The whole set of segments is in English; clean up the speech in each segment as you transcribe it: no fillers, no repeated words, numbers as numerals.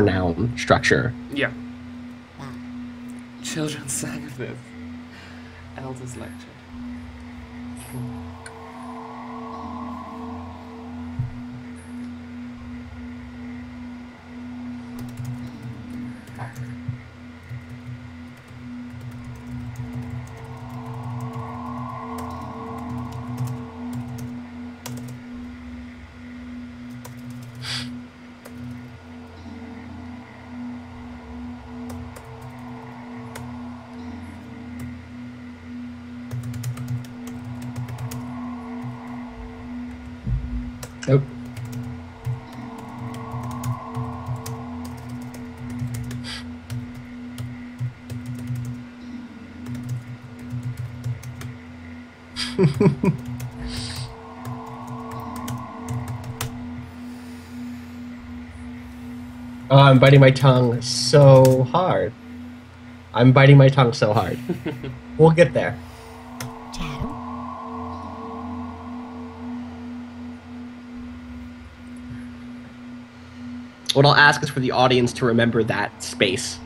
noun structure. Yeah. Children sang of this. Elders lectured. Nope. Oh, I'm biting my tongue so hard. I'm biting my tongue so hard. We'll get there. What I'll ask is for the audience to remember that space.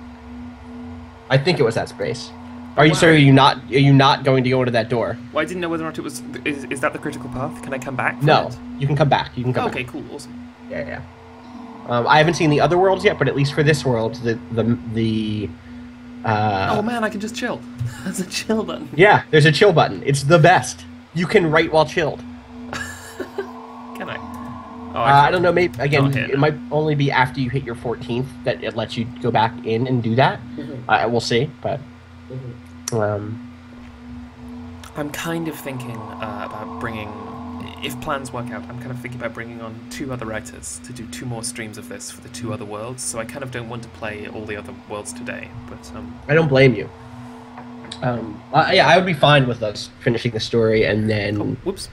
I think it was that space. Are you sorry? Are you not going to go into that door? Well, I didn't know whether or not it was. Is that the critical path? Can I come back? No, you can come back. You can come. Okay, back. Cool, awesome. Yeah. I haven't seen the other worlds yet, but at least for this world, the oh man, I can just chill. There's a chill button. Yeah, there's a chill button. It's the best. You can write while chilled. Can I? Oh, I don't know. Maybe again, it might only be after you hit your 14th that it lets you go back in and do that. Mm-hmm. We'll see, but. Mm-hmm. I'm kind of thinking about bringing, if plans work out, I'm kind of thinking about bringing on 2 other writers to do 2 more streams of this for the 2 other worlds. So I kind of don't want to play all the other worlds today, but I don't blame you. Yeah, I would be fine with us finishing the story and then. Oh, whoops.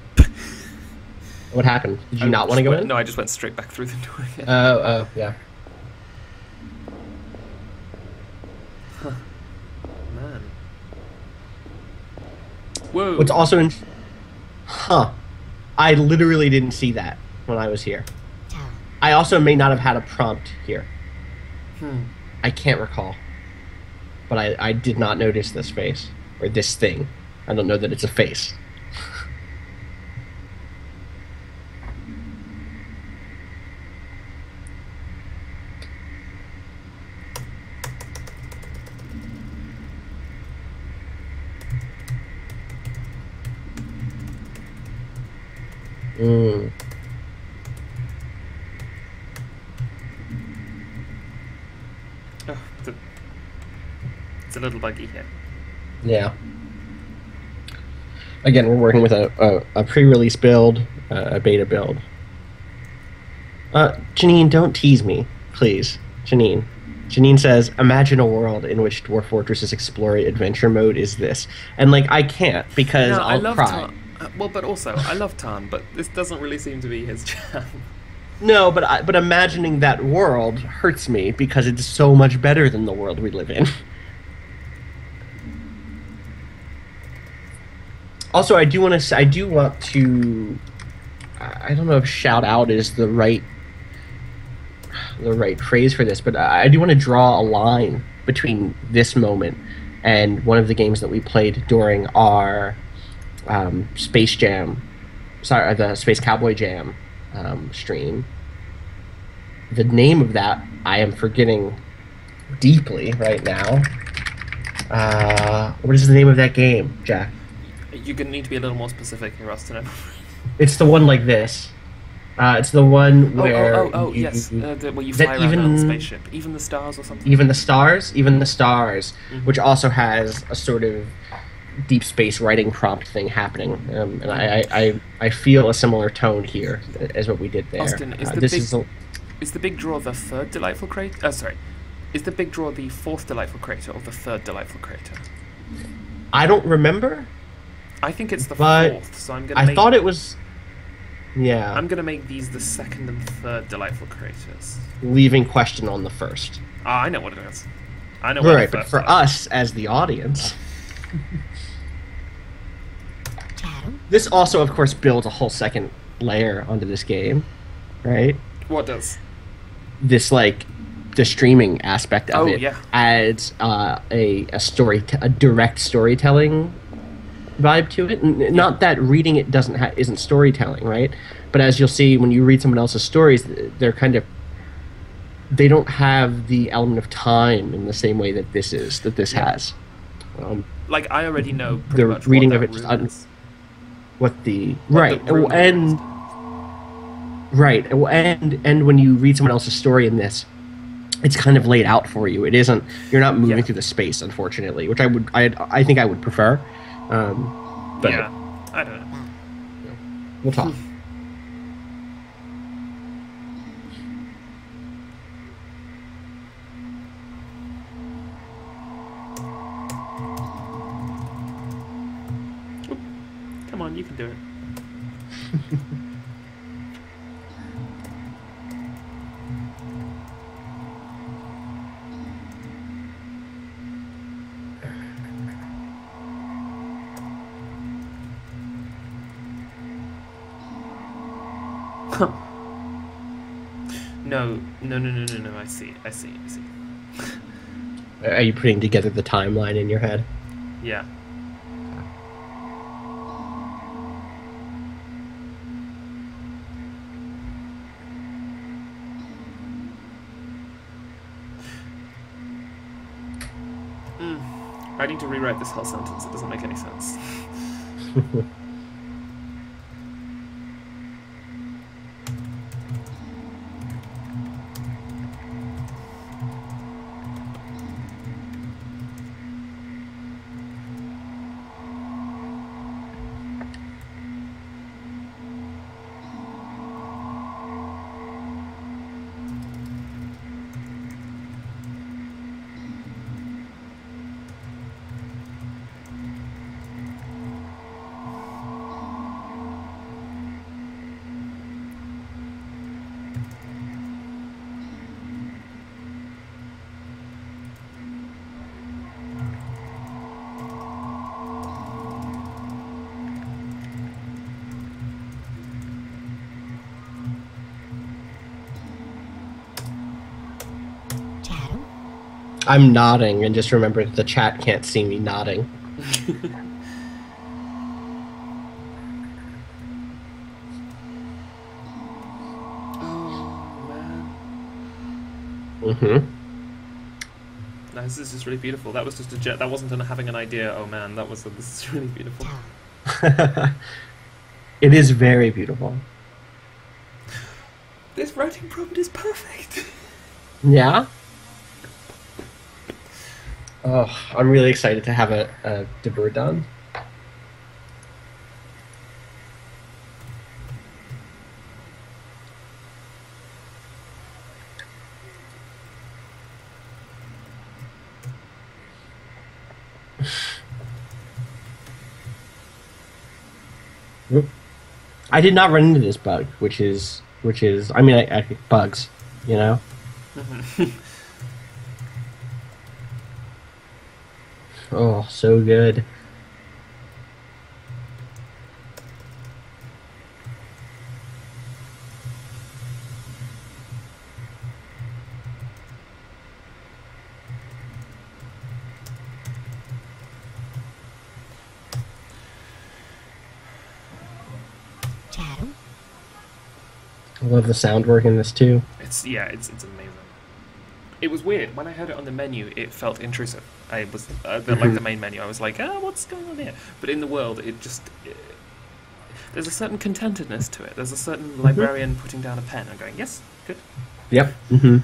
What happened? Did you not want to go in? No, I just went straight back through the door again. Oh, yeah. Huh. Man. Whoa. What's also in... Huh. I literally didn't see that when I was here. I also may not have had a prompt here. I can't recall. But I did not notice this face. Or this thing. I don't know that it's a face. Oh, it's a little buggy here. Yeah. Again, we're working with a pre-release build, a beta build. Janine, don't tease me, please. Janine. Janine says, imagine a world in which Dwarf Fortress's Explorer Adventure mode is this. And, like, I can't, because no, I'll cry. Well, but also, I love Tarn, but this doesn't really seem to be his jam. No, but imagining that world hurts me, because it's so much better than the world we live in. Also, I do want to. I don't know if shout out is the right phrase for this, but I do want to draw a line between this moment and one of the games that we played during our Space Jam, the Space Cowboy Jam stream. The name of that I am forgetting deeply right now. What is the name of that game, Jack? You're going to need to be a little more specific here, Austin. It's the one like this. It's the one where... yes. Where you fly around on the spaceship. Even the Stars or something? Even the Stars, mm-hmm. which also has a sort of deep space writing prompt thing happening. And I feel a similar tone here as what we did there. Austin, is the big draw the 3rd Delightful Crater? Sorry. Is the big draw the 4th Delightful Crater or the 3rd Delightful Crater? I don't remember. I think it's the 4th, so I'm going to I thought it was... Yeah. I'm going to make these the 2nd and 3rd Delightful Craters. Leaving question on the 1st. Ah, I know what it is. I know what but for us, as the audience... This also, of course, builds a whole second layer onto this game, right? What does? This, like, the streaming aspect of Oh it yeah, adds a direct storytelling vibe to it. yeah, Not that reading it isn't storytelling, right? But as you'll see when you read someone else's stories, they're kind of they don't have the element of time in the same way that this yeah. has. Um, Like I already know pretty the much what reading of that it room is. what the What the right room and is. right and when you read someone else's story in this, it's kind of laid out for you. It isn't you're not moving Yeah, through the space, unfortunately, which I think I would prefer. But yeah. I don't know. you know, we'll talk. Come on, you can do it. No, no, no, no, no, no. I see. I see. I see. Are you putting together the timeline in your head? Yeah. I need to rewrite this whole sentence. It doesn't make any sense. I'm nodding, and just remember the chat can't see me nodding. Oh man. Mm-hmm. No, this is just really beautiful. That was just a jet. That wasn't having an idea. Oh man, that was. This is really beautiful. It is very beautiful. This writing prompt is perfect. Yeah. Oh, I'm really excited to have a debut done. I did not run into this bug, which is I mean I bugs, you know. Oh, so good. I love the sound work in this too. It's amazing. It was weird when I heard it on the menu. It felt intrusive. I was like the main menu. I was like, what's going on here? But in the world, there's a certain contentedness to it. There's a certain librarian putting down a pen and going, yes, good. Yep. Mm-hmm.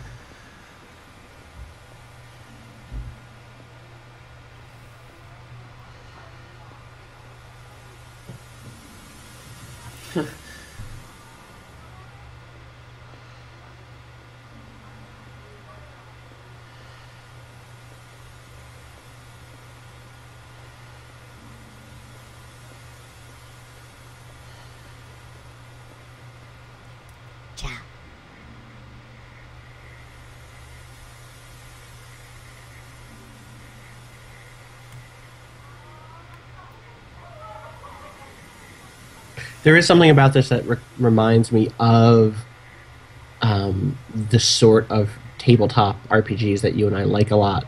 There is something about this that reminds me of the sort of tabletop RPGs that you and I like a lot.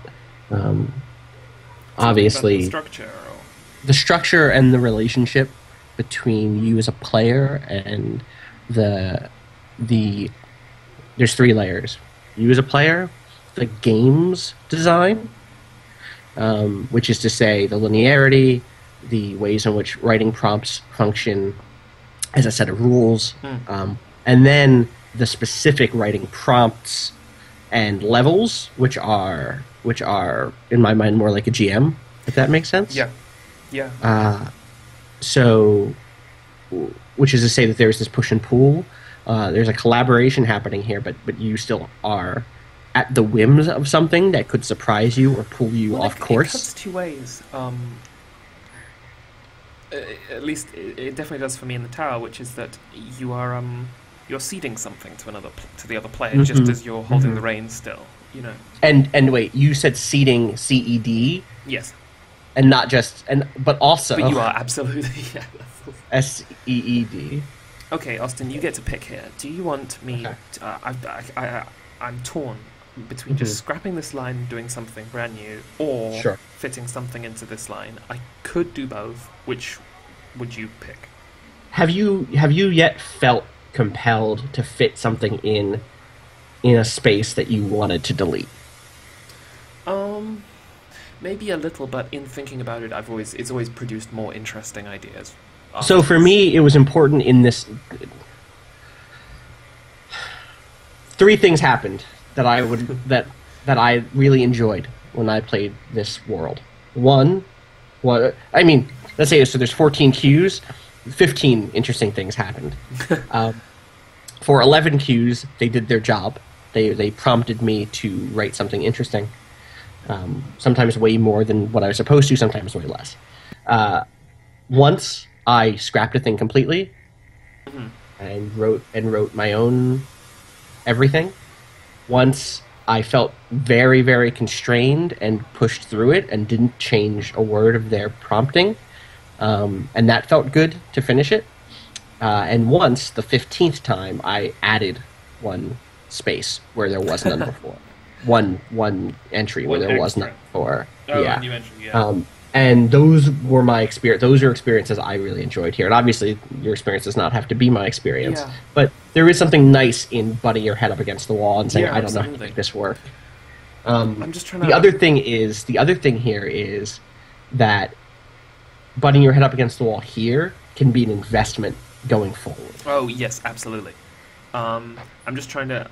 Um, Something about the Obviously, structure. Or... the structure and the relationship between you as a player and the the there's three layers. You as a player, the game's design, which is to say the linearity, the ways in which writing prompts function as a set of rules, and then the specific writing prompts and levels, which are in my mind more like a GM, if that makes sense. Yeah, yeah. So, which is to say that there's this push and pull. There's a collaboration happening here, but you still are at the whims of something that could surprise you or pull you Well, off it course. cuts two ways. At least it definitely does for me in the tower, which is that you're ceding something to to the other player, just as you're holding the reins still. You know. And wait, you said seeding CED Yes. and not just but also But you are absolutely yeah. SEED. Okay, Austin, you get to pick here. Do you want me? Okay. I'm torn between just scrapping this line and doing something brand new, or Sure. fitting something into this line. I could do both. Which would you pick? Have you yet felt compelled to fit something in a space that you wanted to delete? Maybe a little, but in thinking about it, it's always produced more interesting ideas. So for me, it was important in this. Three things happened that I would that I really enjoyed when I played this world. One, I mean, let's say so. There's 14 cues. 15 interesting things happened. For 11 cues, they did their job. They prompted me to write something interesting. Sometimes way more than what I was supposed to. Sometimes way less. Once I scrapped a thing completely and wrote my own everything. Once I felt very, very constrained and pushed through it and didn't change a word of their prompting, and that felt good to finish it. And once, the 15th time, I added one space where there was none before. One entry where there was none before. Oh, yeah. a new entry, yeah. And those were my experience. Those are experiences I really enjoyed here. And obviously, your experience does not have to be my experience. Yeah. But there is something nice in butting your head up against the wall and saying, Yeah, "I don't know how to absolutely. make this work." I'm just trying to. The other thing here is that butting your head up against the wall here can be an investment going forward. Oh yes, absolutely. I'm trying to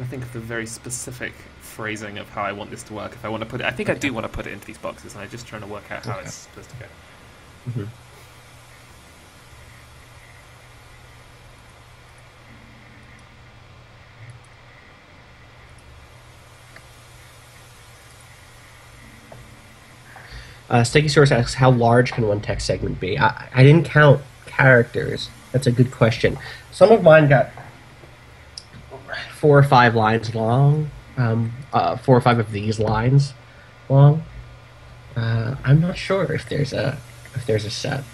think of the very specific phrasing of how I want this to work. If I want to put it, I think I do want to put it into these boxes, and I'm just trying to work out how it's supposed to go. Sticky Source asks, how large can one text segment be? I didn't count characters. That's a good question. Some of mine got 4 or 5 lines long. 4 or 5 of these lines long. I'm not sure if there's a set.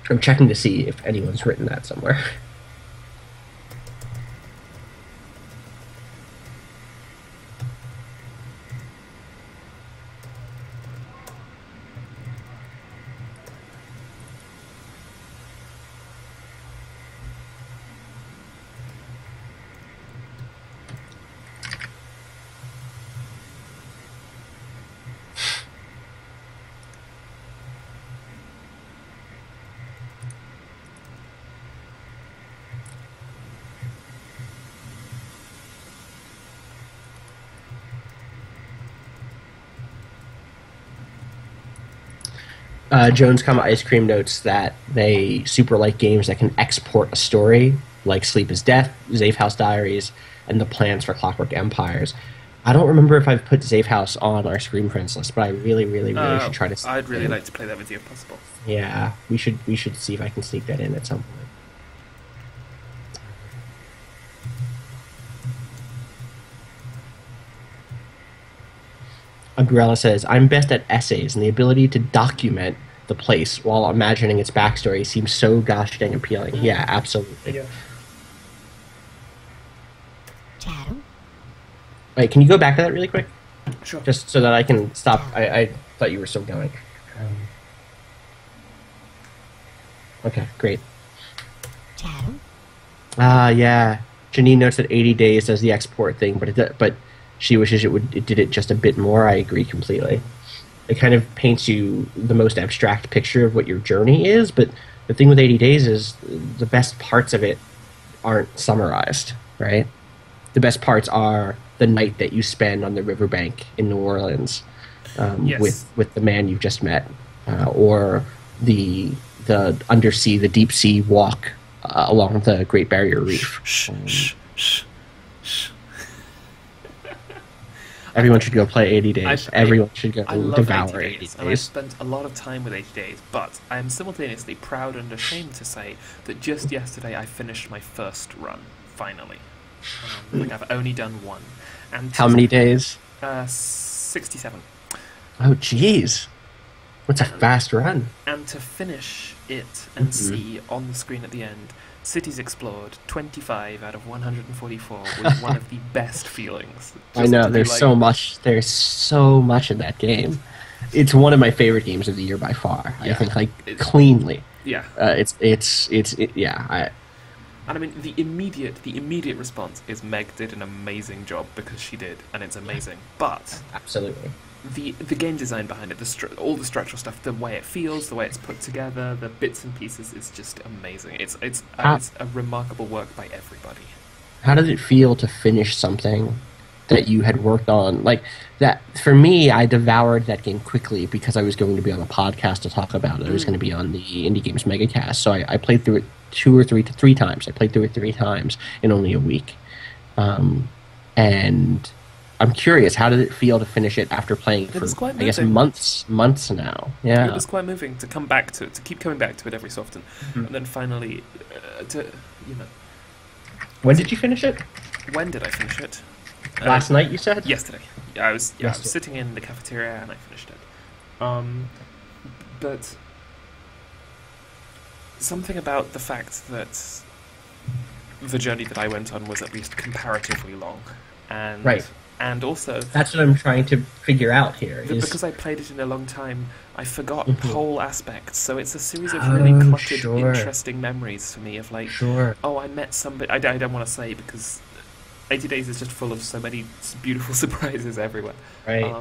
I'm checking to see if anyone's written that somewhere. Jones, Ice Cream notes that they super like games that can export a story, like Sleep is Death, Zafe House Diaries, and the plans for Clockwork Empires. I don't remember if I've put Zafe House on our Screen Prints list, but I really, really, really should try to. I'd really like to play that with you if possible. Yeah, we should see if I can sneak that in at some point. Umbrella says, I'm best at essays, and the ability to document the place while imagining its backstory seems so gosh dang appealing. Yeah, absolutely. Yeah. Shadow. Wait, can you go back to that really quick? Sure. Just so that I can stop. I thought you were still going. Okay, great. Shadow. Yeah. Janine notes that 80 days does the export thing, but she wishes it did it just a bit more. I agree completely. It kind of paints you the most abstract picture of what your journey is, but the thing with 80 days is the best parts of it aren't summarized, right? The best parts are the night that you spend on the riverbank in New Orleans Yes. with the man you've just met, or the undersea, the deep sea walk along the Great Barrier Reef. Shh. Everyone should go play 80 Days. Everyone should go I love devour 80 80 days, and I've Days. spent a lot of time with 80 days, but I am simultaneously proud and ashamed to say that just yesterday I finished my first run, finally. Like I've only done one. And How many days? 67. Oh, jeez. What's a fast run? And to finish it and see on the screen at the end, Cities Explored, 25 out of 144, was one of the best feelings. I Just know, to be there's like, so much. There's so much in that game. It's one of my favorite games of the year by far. I Yeah. think, like, It's- cleanly. Yeah. Yeah. And I mean, the immediate response is Meg did an amazing job because she did, and it's amazing. But Absolutely. the game design behind it, all the structural stuff, the way it feels, the way it's put together, the bits and pieces is just amazing. It's a remarkable work by everybody. How did it feel to finish something that you had worked on? Like, that, for me, I devoured that game quickly because I was going to be on a podcast to talk about it. I was going to be on the Indie Games Megacast. So I played through it three times. I played through it 3 times in only a week. And I'm curious, how did it feel to finish it after playing for, was quite I guess, moving. months now? Yeah. It was quite moving to come back to it, to keep coming back to it every so often, and then finally, When did you finish it? when did I finish it? Last night, you said? Yesterday. I was Yesterday. sitting in the cafeteria and I finished it. But something about the fact that the journey that I went on was at least comparatively long, and Right. and also That's what I'm trying to figure out here. Is, because I played it in a long time, I forgot Mhm. whole aspects. So it's a series of Oh, really cluttered, sure. interesting memories for me of like, Sure. oh, I met somebody. I don't want to say because 80 Days is just full of so many beautiful surprises everywhere. Right.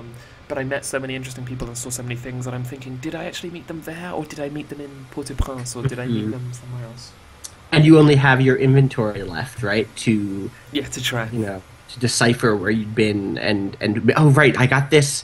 But I met so many interesting people and saw so many things, and I'm thinking, did I actually meet them there, or did I meet them in Port-au-Prince, or did I meet Mhm. them somewhere else? And you only have your inventory left, right? To Yeah, to try. to decipher where you'd been and oh right, I got this